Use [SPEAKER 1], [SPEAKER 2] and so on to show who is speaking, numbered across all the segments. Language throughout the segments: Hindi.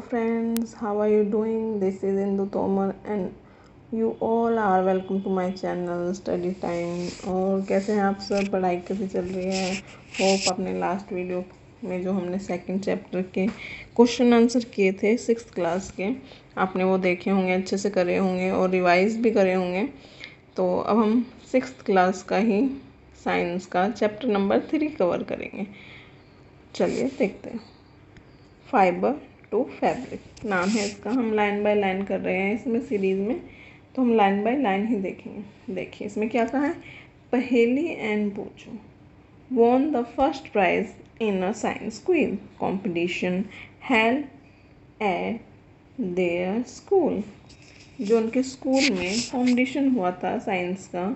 [SPEAKER 1] friends, how are you doing? This is Indu Tomar and you all are welcome to my channel Study Time। और कैसे हैं आप सब? पढ़ाई कैसी चल रही है? होप अपने लास्ट वीडियो में जो हमने सेकंड चैप्टर के क्वेश्चन आंसर किए थे 6th क्लास के, आपने वो देखे होंगे, अच्छे से करे होंगे और रिवाइज भी करे होंगे। तो अब हम 6th क्लास का ही साइंस का चैप्टर नंबर 3 कवर करेंगे। चलिए देखते हैं। फाइबर टू फैब्रिक नाम है इसका। हम लाइन बाय लाइन कर रहे हैं इसमें सीरीज़ में, तो हम लाइन बाय लाइन ही देखेंगे। देखिए इसमें क्या कहा है। पहेली एंड बूझो won the first prize in a science quiz competition held at their school। जो उनके स्कूल में कंपटीशन हुआ था साइंस का,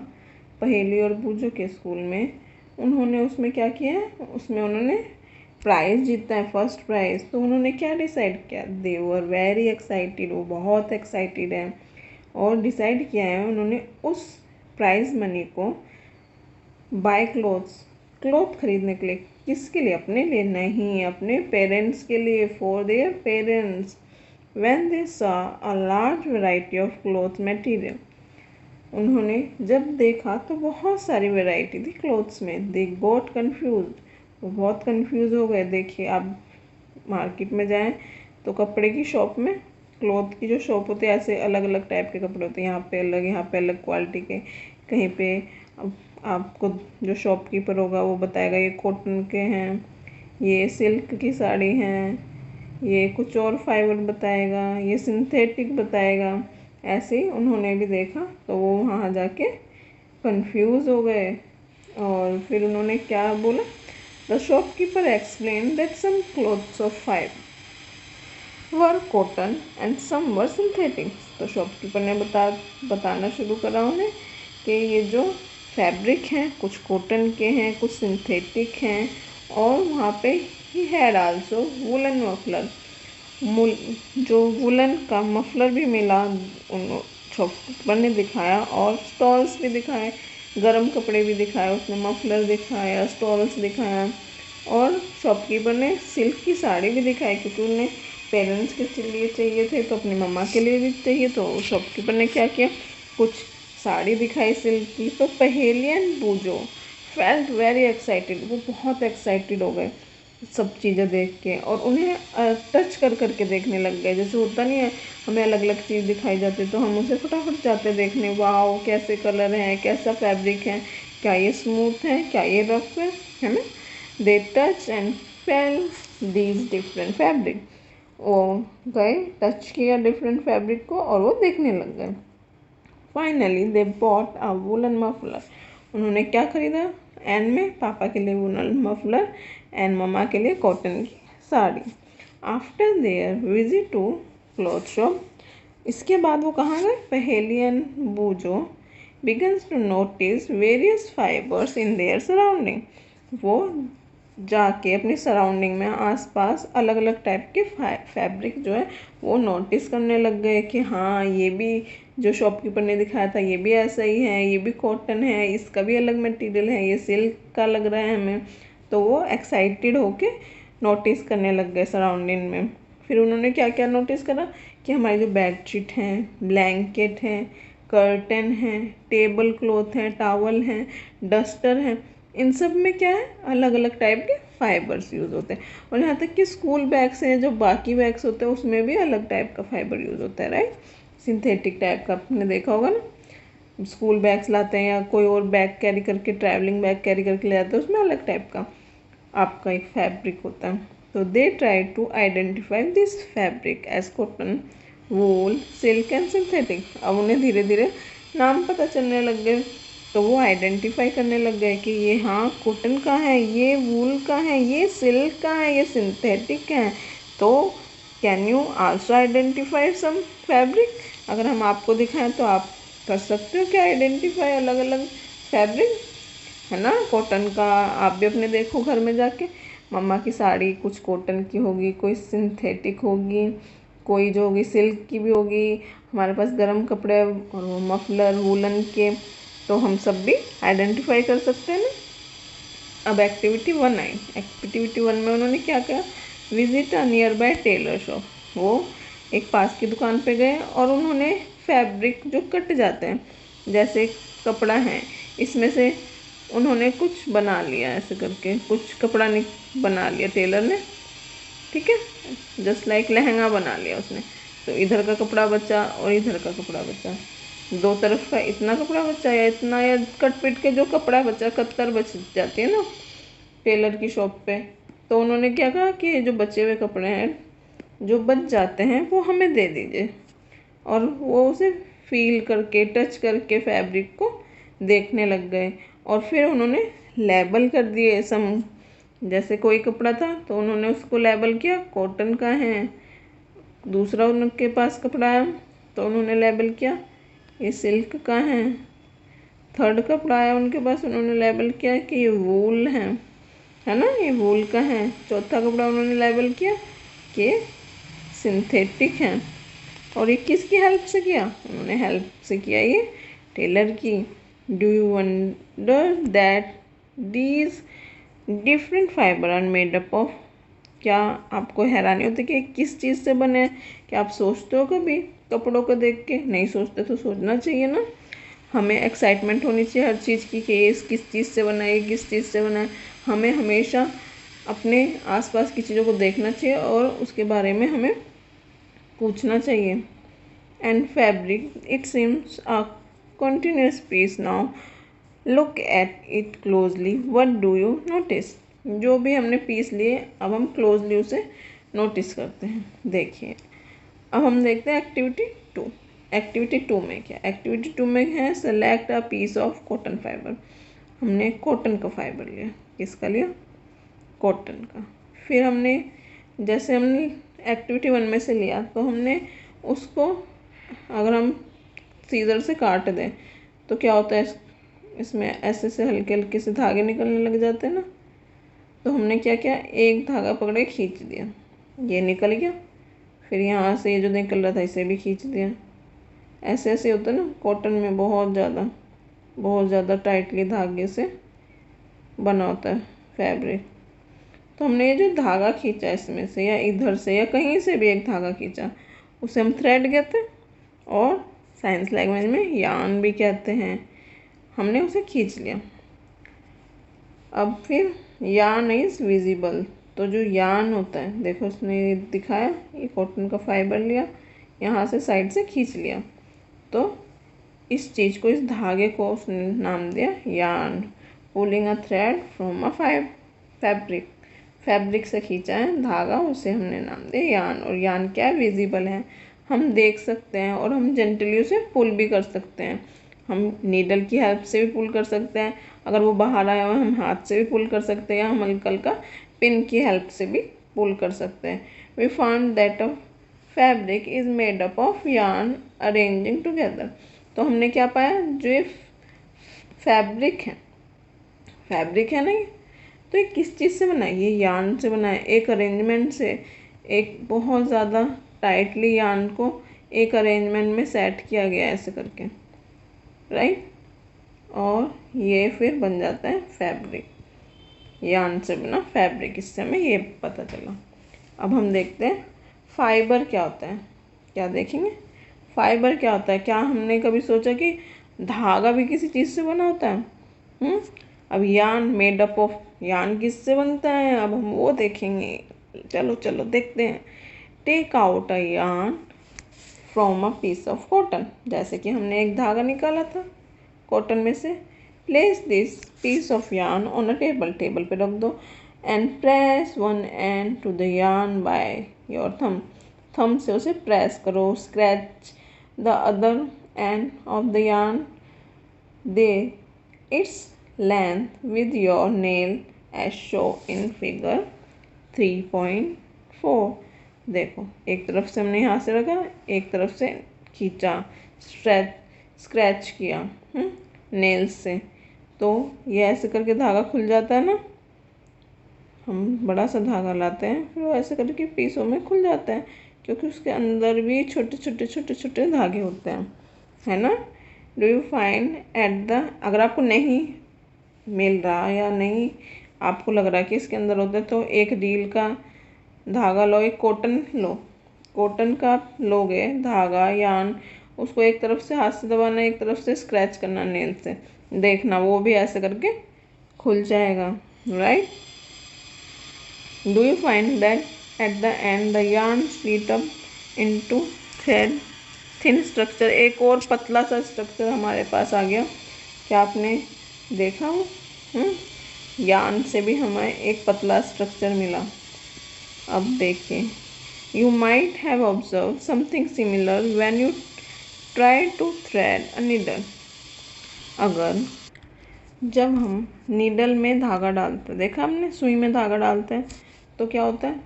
[SPEAKER 1] पहेली और बूझो के स्कूल में, उन्होंने उसमें क्या किया है, उसमें उन्होंने प्राइज़ जीता है, फर्स्ट प्राइज़। तो उन्होंने क्या डिसाइड किया, दे वर वेरी एक्साइटेड, वो बहुत एक्साइटेड है और डिसाइड किया है उन्होंने उस प्राइज़ मनी को बाय क्लोथ खरीदने के लिए। किसके लिए? अपने लिए नहीं, अपने पेरेंट्स के लिए, for their parents. When they saw a large variety of cloth material, उन्होंने जब देखा तो बहुत सारी वैरायटी थी क्लोथ्स में। दे गॉट कन्फ्यूज्ड, वो बहुत कंफ्यूज हो गए। देखिए आप मार्केट में जाएं तो कपड़े की शॉप में, क्लॉथ की जो शॉप होती है, ऐसे अलग अलग टाइप के कपड़े होते हैं, यहाँ पे अलग क्वालिटी के, कहीं पे आपको जो शॉपकीपर होगा वो बताएगा ये कॉटन के हैं, ये सिल्क की साड़ी हैं, ये कुछ और फाइबर बताएगा, ये सिंथेटिक बताएगा। ऐसे ही उन्होंने भी देखा तो वो वहाँ जाके कंफ्यूज हो गए और फिर उन्होंने क्या बोला। The shopkeeper explained that some clothes of fiber were cotton and some were synthetic। तो शॉपकीपर ने बताना शुरू करा उन्हें कि ये जो फैब्रिक हैं कुछ कॉटन के हैं, कुछ सिंथेटिक हैं, और वहाँ पे he had also woollen muffler, जो वुलन का मफलर भी मिला। उन शॉपकीपर ने दिखाया और स्टॉल्स भी दिखाए, गर्म कपड़े भी दिखाए, उसने मफलर दिखाया, स्टॉल्स दिखाया, और शॉपकीपर ने सिल्क की साड़ी भी दिखाई, क्योंकि उन्हें पेरेंट्स के लिए चाहिए थे तो अपनी मम्मा के लिए भी चाहिए। तो शॉपकीपर ने क्या किया, कुछ साड़ी दिखाई सिल्क की। तो पहेली एंड बूझो फेल्ट वेरी एक्साइटेड, वो बहुत एक्साइटेड हो गए सब चीज़ें देख के, और उन्हें टच कर करके देखने लग गए। जैसे होता नहीं है, हमें अलग अलग चीज़ दिखाई जाती तो हम उसे फटाफट जाते देखने, वाओ कैसे कलर हैं, कैसा फैब्रिक है, क्या ये स्मूथ है, क्या ये रफ है ना। They touch and feel these different fabric, वो गए टच किया डिफरेंट फैब्रिक को और वो देखने लग गए। Finally they bought a woollen muffler, उन्होंने क्या खरीदा, एंड में पापा के लिए वुलन मफलर एंड मम्मा के लिए कॉटन की sari. After their visit to cloth shop, इसके बाद वो कहाँ गए, Paheli and Boojho begins to notice various fibres in their surrounding, वो जाके अपनी सराउंडिंग में आसपास अलग अलग टाइप के फैब्रिक जो है वो नोटिस करने लग गए कि हाँ ये भी जो शॉपकीपर ने दिखाया था ये भी ऐसा ही है, ये भी कॉटन है, इसका भी अलग मटेरियल है, ये सिल्क का लग रहा है हमें। तो वो एक्साइटेड होके नोटिस करने लग गए सराउंडिंग में। फिर उन्होंने क्या क्या नोटिस करा कि हमारी जो बेडशीट हैं, ब्लैंकेट हैं, कर्टन हैं, टेबल क्लॉथ हैं, टावल हैं, डस्टर हैं, इन सब में क्या है, अलग अलग टाइप के फाइबर्स यूज़ होते हैं। और यहाँ तक कि स्कूल बैग्स हैं, जो बाकी बैग्स होते हैं उसमें भी अलग टाइप का फाइबर यूज़ होता है, राइट। सिंथेटिक टाइप का आपने देखा होगा ना, स्कूल बैग्स लाते हैं या कोई और बैग कैरी करके, ट्रैवलिंग बैग कैरी करके ले जाते हैं, उसमें अलग टाइप का आपका एक फैब्रिक होता है। तो they try to identify this fabric as cotton, wool, silk and synthetic. अब उन्हें धीरे धीरे नाम पता चलने लग गए, तो वो आइडेंटिफाई करने लग गए कि ये हाँ कॉटन का है, ये वूल का है, ये सिल्क का है, ये सिंथेटिक है। तो can you also identify some fabric, अगर हम आपको दिखाएं तो आप कर सकते हो क्या आइडेंटिफाई अलग अलग फैब्रिक, है ना। कॉटन का आप भी अपने देखो घर में जाके, मम्मा की साड़ी कुछ कॉटन की होगी, कोई सिंथेटिक होगी, कोई जो होगी सिल्क की भी होगी, हमारे पास गर्म कपड़े और मफलर वूलन के, तो हम सब भी आइडेंटिफाई कर सकते हैं ना। अब एक्टिविटी 1 आई। एक्टिविटी 1 में उन्होंने क्या किया, visit a near by Taylor shop, वो एक पास की दुकान पे गए और उन्होंने फैब्रिक जो कट जाते हैं, जैसे कपड़ा है, इसमें से उन्होंने कुछ बना लिया, ऐसे करके कुछ कपड़ा बना लिया टेलर ने, ठीक है, जस्ट लाइक लहंगा बना लिया उसने। तो इधर का कपड़ा बचा और इधर का कपड़ा बचा, दो तरफ का इतना कपड़ा बचा या इतना, या कट पिट के जो कपड़ा बचा, कत्तर बच जाती है ना टेलर की शॉप पे। तो उन्होंने क्या कहा कि जो बचे हुए कपड़े हैं, जो बच जाते हैं, वो हमें दे दीजिए। और वो उसे फील करके, टच करके फैब्रिक को देखने लग गए और फिर उन्होंने लेबल कर दिए सम, जैसे कोई कपड़ा था तो उन्होंने उसको लेबल किया कॉटन का है, दूसरा उनके पास कपड़ा आया तो उन्होंने लेबल किया ये सिल्क का है, थर्ड कपड़ा आया उनके पास, उन्होंने लेबल किया कि ये वूल है ना, ये वूल का है, चौथा कपड़ा उन्होंने लेबल किया कि सिंथेटिक है। और ये किसकी हेल्प से किया? उन्होंने हेल्प से किया ये टेलर की। Do you wonder that these different fibre are made up of? क्या आपको हैरानी होती है कि किस चीज़ से बने हैं? क्या आप सोचते हो कभी कपड़ों को देख के? नहीं सोचते तो सोचना चाहिए ना। हमें एक्साइटमेंट होनी चाहिए हर चीज़ की कि ये किस चीज़ से बना है, किस चीज़ से बना है। हमें हमेशा अपने आसपास की चीज़ों को देखना चाहिए और उसके बारे में हमें पूछना चाहिए। And fabric it seems a continuous piece now. Look at it closely. What do you notice? जो भी हमने पीस लिए अब हम क्लोजली उसे नोटिस करते हैं। देखिए अब हम देखते हैं एक्टिविटी 2। एक्टिविटी 2 में क्या? एक्टिविटी 2 में है select a piece of cotton fibre. हमने कॉटन का फाइबर लिया। किसका लिया? कॉटन का। फिर हमने जैसे हमने एक्टिविटी 1 में से लिया तो हमने उसको अगर हम सीजर से काट दें तो क्या होता है, इसमें ऐसे से हल्के हल्के से धागे निकलने लग जाते हैं ना। तो हमने क्या किया, एक धागा पकड़ के खींच दिया, ये निकल गया। फिर यहाँ से ये जो निकल रहा था इसे भी खींच दिया। ऐसे ऐसे होता है ना कॉटन में, बहुत ज़्यादा टाइटली धागे से बना होता है फैब्रिक। तो हमने ये जो धागा खींचा इसमें से या इधर से या कहीं से भी एक धागा खींचा, उसे हम थ्रेड कहते हैं और साइंस लैंग्वेज में यार्न भी कहते हैं। हमने उसे खींच लिया। अब फिर यार्न इज विजिबल, तो जो यार्न होता है, देखो उसने दिखाया, ये कॉटन का फाइबर लिया, यहाँ से साइड से खींच लिया, तो इस चीज़ को, इस धागे को उसने नाम दिया yarn. Pulling a thread from a fabric, fabric से खींचा है धागा, उसे हमने नाम दिया यार्न। और यार्न क्या है? विजिबल है, हम देख सकते हैं और हम जेंटली उसे पुल भी कर सकते हैं। हम नीडल की हेल्प से भी पुल कर सकते हैं, अगर वो बाहर आया हुआ हम हाथ से भी पुल कर सकते हैं, या हम हल्का हल्का पिन की हेल्प से भी पुल कर सकते हैं। We found that a fabric is made up of yarn arranging together. तो हमने क्या पाया, जो ये फैब्रिक है ना, तो ये किस चीज़ से बना है? ये यार्न से बना है, एक अरेंजमेंट से, एक बहुत ज़्यादा टाइटली यार्न को एक अरेंजमेंट में सेट किया गया ऐसे करके, राइट। और ये फिर बन जाता है फैब्रिक, यार्न से बना फैब्रिक, इससे हमें ये पता चला। अब हम देखते हैं फाइबर क्या होता है। क्या देखेंगे? फाइबर क्या होता है? क्या हमने कभी सोचा कि धागा भी किसी चीज़ से बना होता है? अब yarn made up of, yarn किससे बनता है? अब हम वो देखेंगे। चलो देखते हैं। Take out a yarn from a piece of cotton, जैसे कि हमने एक धागा निकाला था कॉटन में से। Place this piece of yarn on a table, table पे रख दो, and press one end to the yarn by your thumb, thumb से उसे प्रेस करो। Scratch the other end of the yarn, the its length with your nail edge show in figure 3.4। देखो एक तरफ से हमने यहाँ से रखा, एक तरफ से खींचा, स्क्रैच किया नेल्स से, तो ये ऐसे करके धागा खुल जाता है ना। हम बड़ा सा धागा लाते हैं, फिर वो ऐसे करके पीसों में खुल जाता है, क्योंकि उसके अंदर भी छोटे छोटे धागे होते हैं, है ना। Do you find at the, अगर आपको नहीं मिल रहा या नहीं आपको लग रहा है कि इसके अंदर होता है, तो एक रील का धागा लो, एक कॉटन लो, कॉटन का आप लोगे धागा यार्न, उसको एक तरफ से हाथ से दबाना, एक तरफ से स्क्रैच करना नेल से, देखना वो भी ऐसे करके खुल जाएगा, right. Do you find that at the end the yarn split up into thread thin structure. एक और पतला सा स्ट्रक्चर हमारे पास आ गया, क्या आपने देखा हो? यार्न से भी हमें एक पतला स्ट्रक्चर मिला। अब देखिए, you might have observe something similar when you try to thread a needle. अगर जब हम नीडल में धागा डालते हैं, देखा हमने सुई में धागा डालते हैं तो क्या होता है,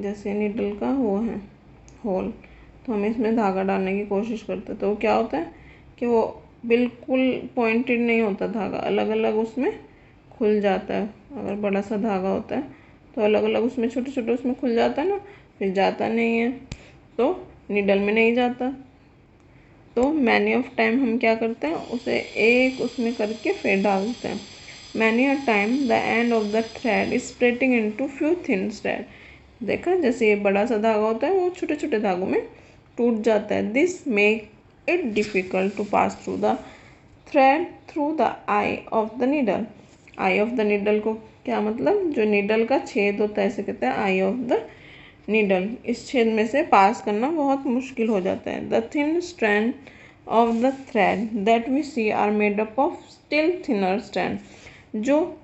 [SPEAKER 1] जैसे नीडल का वो है होल, तो हम इसमें धागा डालने की कोशिश करते हैं तो क्या होता है कि वो बिल्कुल पॉइंटेड नहीं होता धागा, अलग अलग उसमें खुल जाता है। अगर बड़ा सा धागा होता है तो अलग अलग उसमें छोटे छोटे उसमें खुल जाता है ना, फिर जाता नहीं है, तो नीडल में नहीं जाता। तो मैनी ऑफ टाइम हम क्या करते हैं, उसे एक उसमें करके फिर डालते हैं। Many a time the end of the thread is splitting into few thin thread. देखा, जैसे ये बड़ा सा धागा होता है वो छोटे छोटे धागों में टूट जाता है। This make it difficult to pass through the thread through the eye of the needle. Eye of the needle को क्या मतलब, जो नीडल का छेद होता है इसे कहते हैं आई ऑफ द नीडल। इस छेद में से पास करना बहुत मुश्किल हो जाता है। The thin strand of the thread that we see are made up of still thinner strand. जो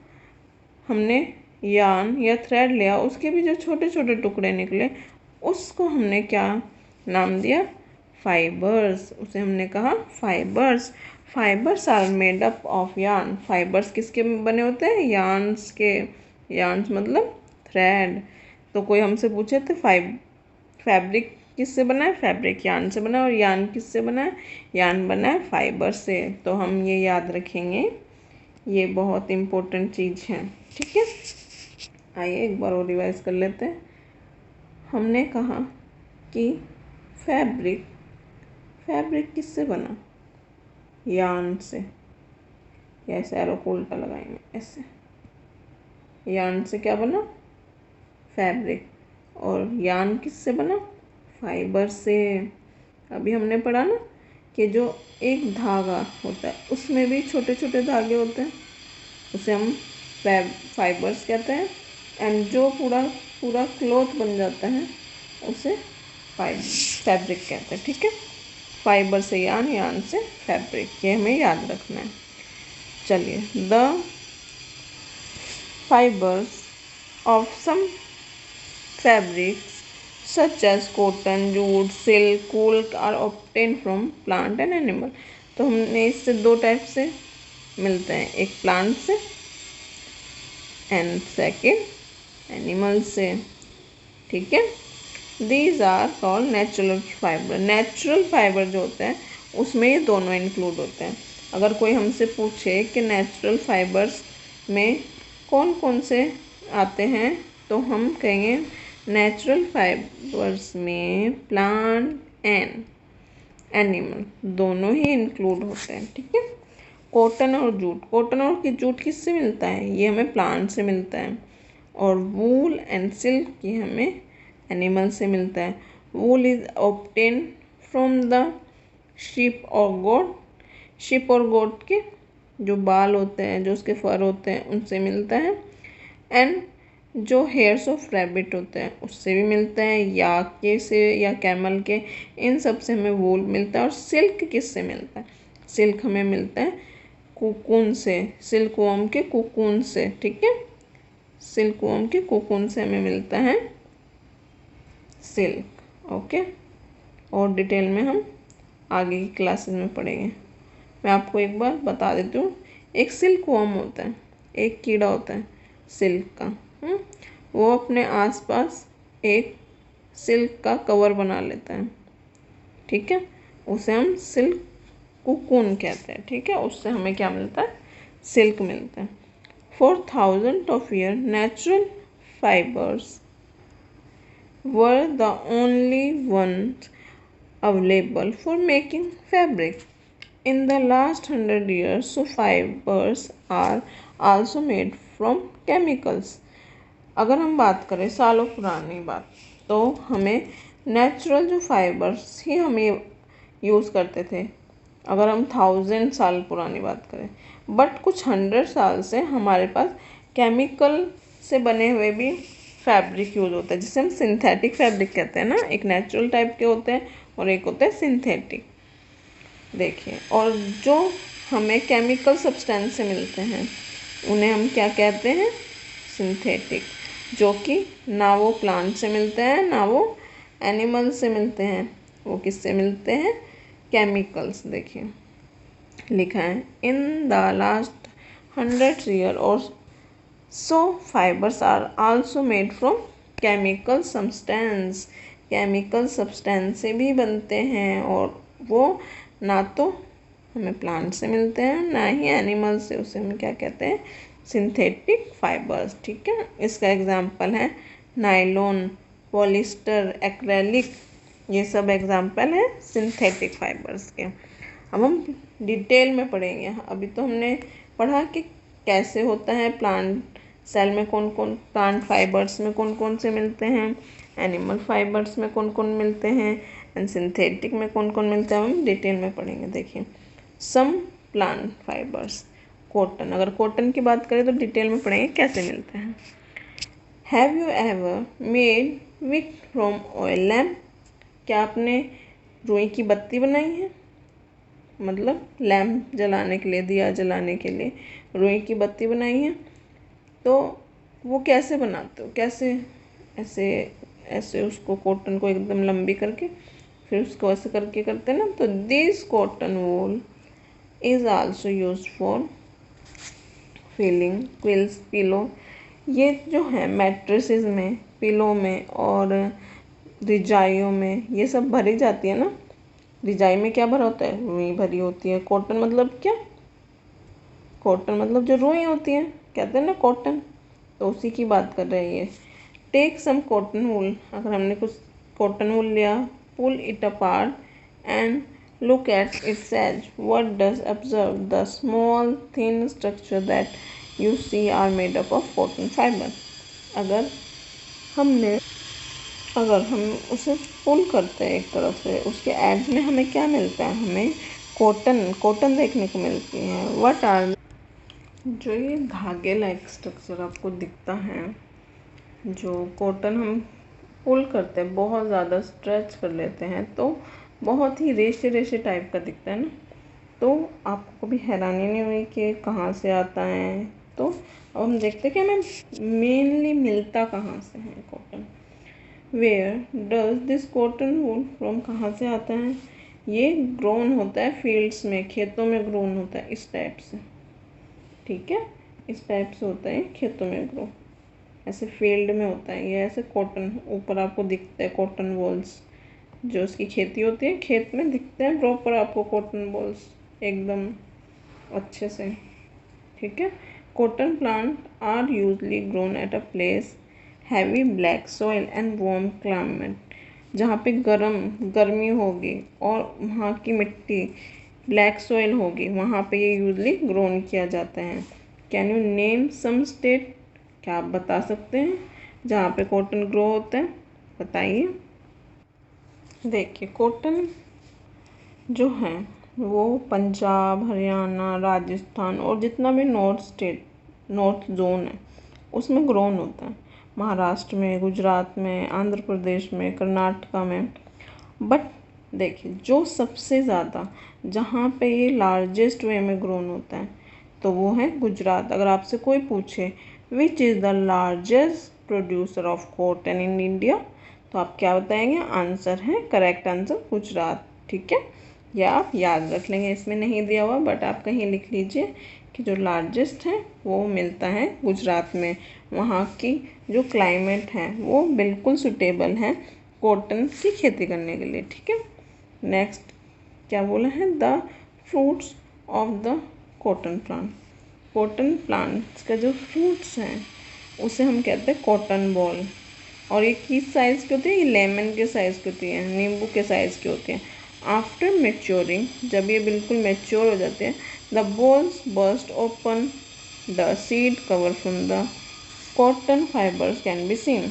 [SPEAKER 1] हमने यार्न या थ्रेड लिया उसके भी जो छोटे छोटे टुकड़े निकले उसको हमने क्या नाम दिया, फाइबर्स। उसे हमने कहा fibres. Fibres are made up of yarn. Fibres किसके बने होते हैं, यार्न्स के। यार्न्स मतलब थ्रेड। तो कोई हमसे पूछे तो फैब्रिक किससे बना है, फैब्रिक यार्न से बना है। और यार्न किससे बना है, यार्न बना है फाइबर से। तो हम ये याद रखेंगे, ये बहुत इम्पोर्टेंट चीज़ है, ठीक है। आइए एक बार और रिवाइज कर लेते हैं। हमने कहा कि फैब्रिक किससे बना, यार्न से। या ऐसे एरो को उल्टा लगाएंगे, ऐसे। यार्न से क्या बना, फैब्रिक। और यार्न किससे बना, फाइबर से। अभी हमने पढ़ा ना कि जो एक धागा होता है उसमें भी छोटे छोटे धागे होते हैं, उसे हम फाइबर्स कहते हैं। एंड जो पूरा क्लॉथ बन जाता है उसे फैब्रिक कहते हैं, ठीक है। फाइबर से यार्न, यार्न से फैब्रिक, ये हमें याद रखना है। चलिए, the fibres of some fabrics such as cotton, jute, silk, wool are obtained from plant and animal। तो हमने इससे दो टाइप से मिलते हैं, एक प्लांट से एंड सेकेंड एनिमल से, ठीक है। These are called natural fibre. Natural fibre जो होते हैं उसमें ये दोनों इंक्लूड होते हैं। अगर कोई हमसे पूछे कि नेचुरल फाइबर्स में कौन कौन से आते हैं तो हम कहेंगे नेचुरल फाइबर्स में प्लांट एंड एनिमल दोनों ही इंक्लूड होते हैं, ठीक है। कॉटन और जूट, कॉटन और जूट किससे मिलता है, ये हमें प्लांट से मिलता है। और वूल एंड सिल्क ये हमें एनिमल से मिलता है। वूल is obtain from the sheep और गोट। शीप और गोट के जो बाल होते हैं, जो उसके फर होते हैं, उनसे मिलता है। एंड जो हेयर्स ऑफ रैबिट होते हैं उससे भी मिलता है, याक के से या कैमल के, इन सब से हमें वूल मिलता है। और सिल्क किससे मिलता है, सिल्क हमें मिलता है कुकून से, सिल्क वॉर्म के कुकून से, ठीक है। सिल्क वॉर्म के कुकून से हमें मिलता है सिल्क, ओके। और डिटेल में हम आगे की क्लासेस में पढ़ेंगे। मैं आपको एक बार बता देती हूँ, एक सिल्क वॉर्म होता है, एक कीड़ा होता है सिल्क का। वो अपने आसपास एक सिल्क का कवर बना लेता है, ठीक है। उसे हम सिल्क कुकून कहते हैं, ठीक है। उससे हमें क्या मिलता है, सिल्क मिलता है। For thousand of year natural fibres were the only ones available for making fabric. In the last 100 years, so fibers are also made from chemicals. अगर हम बात करें सालों पुरानी बात, तो हमें नेचुरल जो फाइबर्स ही हम ये यूज़ करते थे अगर हम 1000 साल पुरानी बात करें, बट कुछ 100 साल से हमारे पास केमिकल से बने हुए भी फैब्रिक यूज़ होता है, जिसे हम सिंथेटिक फैब्रिक कहते हैं ना। एक नेचुरल टाइप के होते हैं और एक होता है सिंथेटिक। देखिए, और जो हमें केमिकल सब्सटेंस से मिलते हैं उन्हें हम क्या कहते हैं, सिंथेटिक, जो कि ना वो प्लांट से मिलते हैं ना वो एनिमल से मिलते हैं। वो किससे मिलते हैं, केमिकल्स। देखिए लिखा है इन द लास्ट 100 years और so fibres are also made from chemical substance. Chemical substance से भी बनते हैं और वो ना तो हमें प्लांट से मिलते हैं ना ही एनिमल से। उसे हम क्या कहते हैं, सिंथेटिक फाइबर्स। ठीक है, इसका एग्जांपल है नायलॉन, पॉलिस्टर, एक्रेलिक, ये सब एग्जांपल है सिंथेटिक फाइबर्स के। अब हम डिटेल में पढ़ेंगे। अभी तो हमने पढ़ा कि कैसे होता है, प्लांट सेल में कौन कौन, प्लांट फाइबर्स में कौन कौन से मिलते हैं, एनिमल फाइबर्स में कौन कौन मिलते हैं, एंड सिंथेटिक में कौन कौन मिलते हैं, हम डिटेल में पढ़ेंगे। देखिए सम प्लांट फाइबर्स, कॉटन, अगर कॉटन की बात करें तो डिटेल में पढ़ेंगे कैसे मिलते हैं। Have you ever made wick from oil lamp, क्या आपने रुई की बत्ती बनाई है, मतलब लैम्प जलाने के लिए, दिया जलाने के लिए रुई की बत्ती बनाई है। तो वो कैसे बनाते हो, कैसे, ऐसे ऐसे उसको कॉटन को एकदम लंबी करके फिर उसको ऐसे करके करते हैं ना। तो this cotton wool is also use for filling quilts, pillow. ये जो है मैट्रेसेस में, पिलो में और रिजाइयों में ये सब भरी जाती है ना। रिजाई में क्या भरा होता है, रुई भरी होती है। कॉटन मतलब क्या, कॉटन मतलब जो रुई होती है, कहते हैं ना कॉटन, तो उसी की बात कर रहे हैं ये। टेक सम कॉटन वूल, अगर हमने कुछ कॉटन वूल लिया, pull it apart and look at its edge, what does observe the small thin structure that you see are made up of cotton fibre. अगर हम उसे पुल करते हैं एक तरफ से, उसके एज में हमें क्या मिलता है, हमें कॉटन देखने को मिलती है। व्हाट आर, जो ये धागे लाइक स्ट्रक्चर आपको दिखता है, जो कॉटन हम पुल करते हैं, बहुत ज़्यादा स्ट्रेच कर लेते हैं तो बहुत ही रेशे रेशे टाइप का दिखता है ना। तो आपको कभी हैरानी नहीं हुई कि कहाँ से आता है। तो अब हम देखते हैं कि हमें मेनली मिलता कहाँ से है cotton. Where does this cotton wool from, कहाँ से आता है, ये ग्रोन होता है फील्ड्स में, खेतों में ग्रोन होता है इस टाइप से। ठीक है, इस टाइप से होता है खेतों में ग्रो, ऐसे फील्ड में होता है ये। ऐसे कॉटन ऊपर आपको दिखता है, कॉटन बॉल्स जो उसकी खेती होती है, खेत में दिखते हैं प्रॉपर आपको कॉटन बॉल्स एकदम अच्छे से। ठीक है, cotton plant are usually grown at a place heavy black soil and warm climate, जहाँ पे गर्मी होगी और वहाँ की मिट्टी ब्लैक सॉइल होगी, वहाँ पे ये यूजली ग्रोन किया जाता है। Can you name some state, क्या आप बता सकते हैं जहाँ पे कॉटन ग्रो होता है, बताइए। देखिए कॉटन जो है वो पंजाब, हरियाणा, राजस्थान और जितना भी नॉर्थ जोन है उसमें ग्रोन होता है। महाराष्ट्र में, गुजरात में, आंध्र प्रदेश में, कर्नाटका में। बट देखिए जो सबसे ज़्यादा, जहाँ पे ये लार्जेस्ट वे में ग्रोन होता है तो वो है गुजरात। अगर आपसे कोई पूछे which is the largest producer of cotton in India, तो आप क्या बताएंगे, आंसर है, करेक्ट आंसर गुजरात। ठीक है, या आप याद रख लेंगे, इसमें नहीं दिया हुआ बट आप कहीं लिख लीजिए कि जो लार्जेस्ट है वो मिलता है गुजरात में। वहाँ की जो क्लाइमेट है वो बिल्कुल सूटेबल है कॉटन की खेती करने के लिए। ठीक है, नेक्स्ट क्या बोला है, the fruits of the cotton plant. Cotton plants का जो फ्रूट्स हैं उसे हम कहते हैं कॉटन बॉल। और ये किस साइज़ की होती है, ये लेमन के साइज़ की होती है, नींबू के साइज़ की होती है। आफ्टर मेच्योरिंग, जब ये बिल्कुल मेच्योर हो जाते हैं, the balls burst open, the seed cover from the cotton fibres can be seen.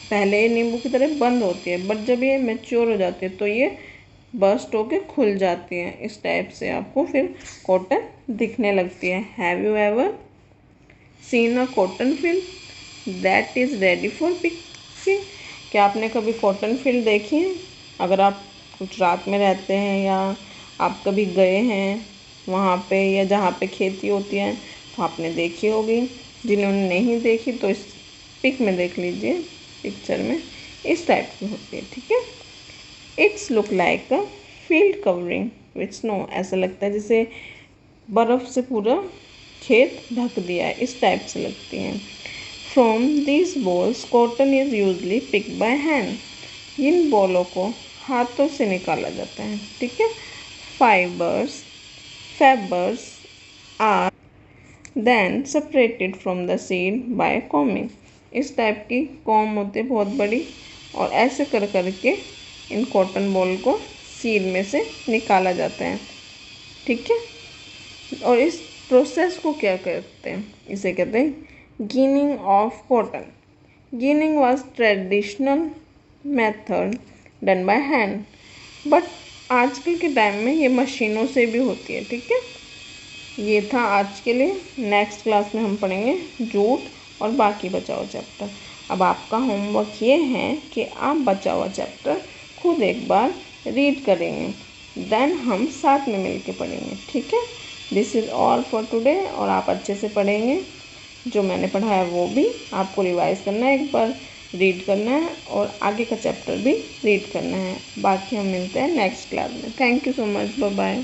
[SPEAKER 1] पहले ये नींबू की तरह बंद होती है, बट जब ये मैच्योर हो जाती है तो ये बर्स्ट होके खुल जाती है। इस टाइप से आपको फिर कॉटन दिखने लगती है। Have you ever seen a cotton field that is ready for picking? क्या आपने कभी कॉटन फील्ड देखी है? अगर आप गुजरात में रहते हैं या आप कभी गए हैं वहाँ पे, या जहाँ पे खेती होती है, तो आपने देखी होगी। जिन्होंने नहीं देखी तो इस पिक में देख लीजिए, पिक्चर में इस टाइप की होती है। ठीक है, it's look like a field covering with snow. ऐसा लगता है जैसे बर्फ़ से पूरा खेत ढक दिया है, इस टाइप से लगती हैं। From this balls cotton is usually pick by hand. इन बॉलों को हाथों से निकाला जाता है। ठीक है, fibres are then separated from the seed by combing. इस टाइप की कॉम होती है बहुत बड़ी, और ऐसे कर करके इन कॉटन बॉल को सीड में से निकाला जाता है। ठीक है, और इस प्रोसेस को क्या कहते हैं? इसे कहते हैं ginning of cotton. Ginning was traditional method done by hand, but आजकल के टाइम में ये मशीनों से भी होती है। ठीक है, ये था आज के लिए। नेक्स्ट क्लास में हम पढ़ेंगे जूट और बाकी बचा हुआ चैप्टर। अब आपका होमवर्क ये है कि आप बचा हुआ चैप्टर खुद एक बार रीड करेंगे, देन हम साथ में मिलके पढ़ेंगे। ठीक है, this is all for today. और आप अच्छे से पढ़ेंगे, जो मैंने पढ़ाया वो भी आपको रिवाइज करना है, एक बार रीड करना है, और आगे का चैप्टर भी रीड करना है। बाकी हम मिलते हैं नेक्स्ट क्लास में। Thank you so much, bye bye.